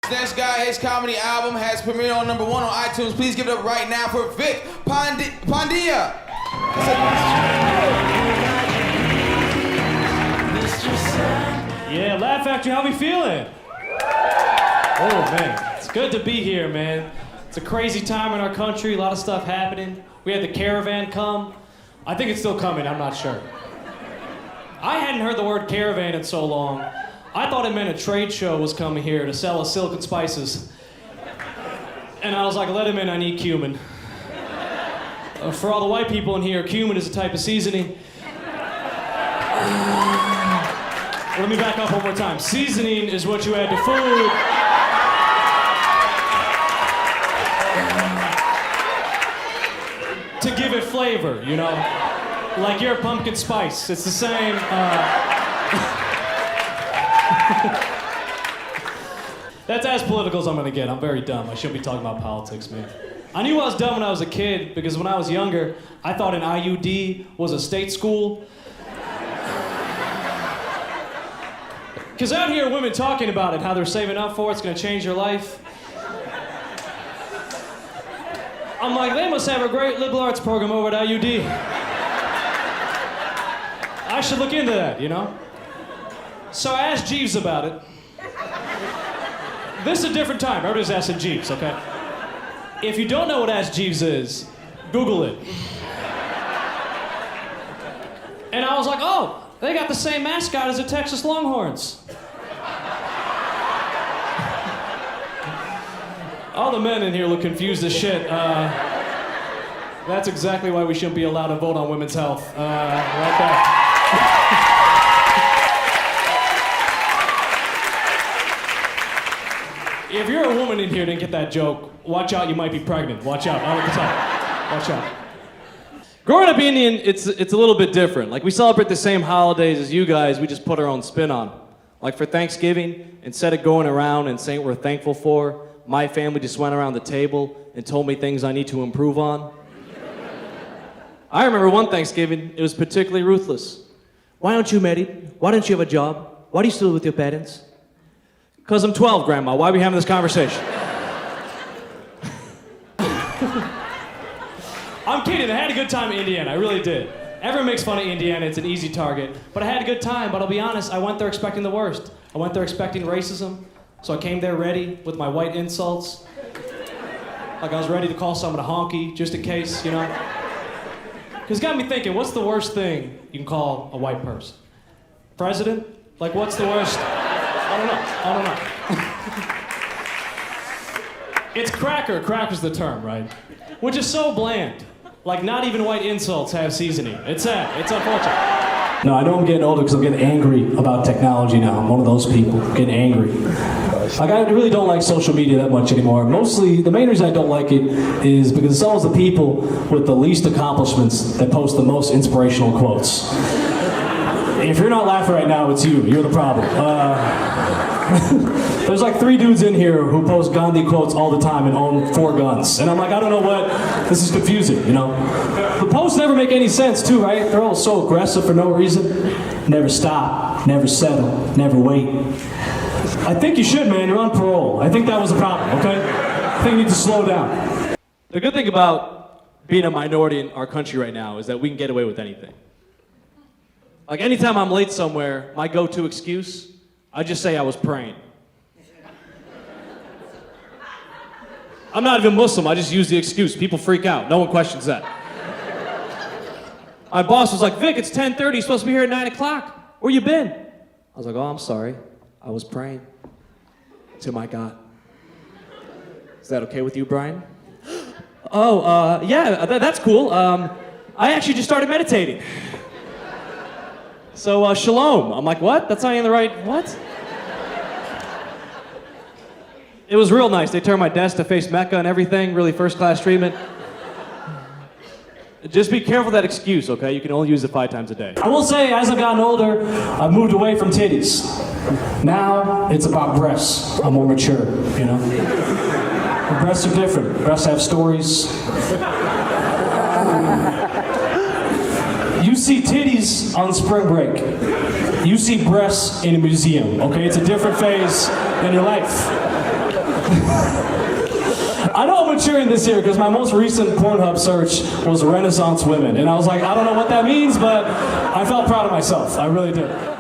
This guy, his comedy album has premiered on #1 on iTunes. Please give it up right now for Vik Pandya. Yeah, Laugh Factory, how we feeling? Oh man, it's good to be here, man. It's a crazy time in our country, a lot of stuff happening. We had the caravan come. I think it's still coming, I'm not sure. I hadn't heard the word caravan in so long. I thought it meant a trade show was coming here to sell us silk and spices. And I was like, let him in, I need cumin. For all the white people in here, cumin is a type of seasoning. Let me back up one more time. Seasoning is what you add to food. To give it flavor, you know? Like your pumpkin spice. It's the same. That's as political as I'm gonna get. I'm very dumb. I shouldn't be talking about politics, man. I knew I was dumb when I was a kid because when I was younger, I thought an IUD was a state school. Because out here, women talking about it, how they're saving up for it, it's gonna change their life. I'm like, they must have a great liberal arts program over at IUD. I should look into that, you know? So I asked Jeeves about it. This is a different time. Everybody's asking Jeeves, okay? If you don't know what Ask Jeeves is, Google it. And I was like, oh, they got the same mascot as the Texas Longhorns. All the men in here look confused as shit. That's exactly why we shouldn't be allowed to vote on women's health. Right there. If you're a woman in here and didn't get that joke, watch out, you might be pregnant. Watch out, all the time. Watch out. Growing up Indian, it's a little bit different. Like, we celebrate the same holidays as you guys, we just put our own spin on. Like for Thanksgiving, instead of going around and saying what we're thankful for, my family just went around the table and told me things I need to improve on. I remember one Thanksgiving, it was particularly ruthless. Why aren't you married? Why don't you have a job? Why are you still with your parents? Because I'm 12, Grandma. Why are we having this conversation? I'm kidding. I had a good time in Indiana. I really did. Everyone makes fun of Indiana. It's an easy target. But I had a good time. But I'll be honest, I went there expecting the worst. I went there expecting racism. So I came there ready with my white insults. Like I was ready to call someone a honky, just in case, you know? Because it got me thinking, what's the worst thing you can call a white person? President? Like, what's the worst? I don't know. It's cracker. Cracker's the term, right? Which is so bland. Like, not even white insults have seasoning. It's sad. It's unfortunate. No, I know I'm getting older because I'm getting angry about technology now. I'm one of those people, getting angry. Like, I really don't like social media that much anymore. Mostly, the main reason I don't like it is because it's always the people with the least accomplishments that post the most inspirational quotes. If you're not laughing right now, it's you. You're the problem. There's like 3 dudes in here who post Gandhi quotes all the time and own 4 guns. And I'm like, I don't know what, this is confusing, you know? The posts never make any sense too, right? They're all so aggressive for no reason. Never stop, never settle, never wait. I think you should, man, you're on parole. I think that was the problem, okay? I think you need to slow down. The good thing about being a minority in our country right now is that we can get away with anything. Like anytime I'm late somewhere, my go-to excuse, I just say I was praying. I'm not even Muslim, I just use the excuse. People freak out, no one questions that. My boss was like, Vic, it's 10:30, you're supposed to be here at 9 o'clock. Where you been? I was like, oh, I'm sorry. I was praying to my God. Is that okay with you, Brian? Oh, yeah, that's cool. I actually just started meditating. So, shalom. I'm like, what? That's not even the right, what? It was real nice. They turned my desk to face Mecca and everything, really first-class treatment. Just be careful of that excuse, okay? You can only use it 5 times a day. I will say, as I've gotten older, I've moved away from titties. Now, it's about breasts. I'm more mature, you know? Breasts are different. Breasts have stories. You see titties on spring break. You see breasts in a museum, okay? It's a different phase in your life. I know I'm maturing this year because my most recent Pornhub search was Renaissance women. And I was like, I don't know what that means, but I felt proud of myself. I really did.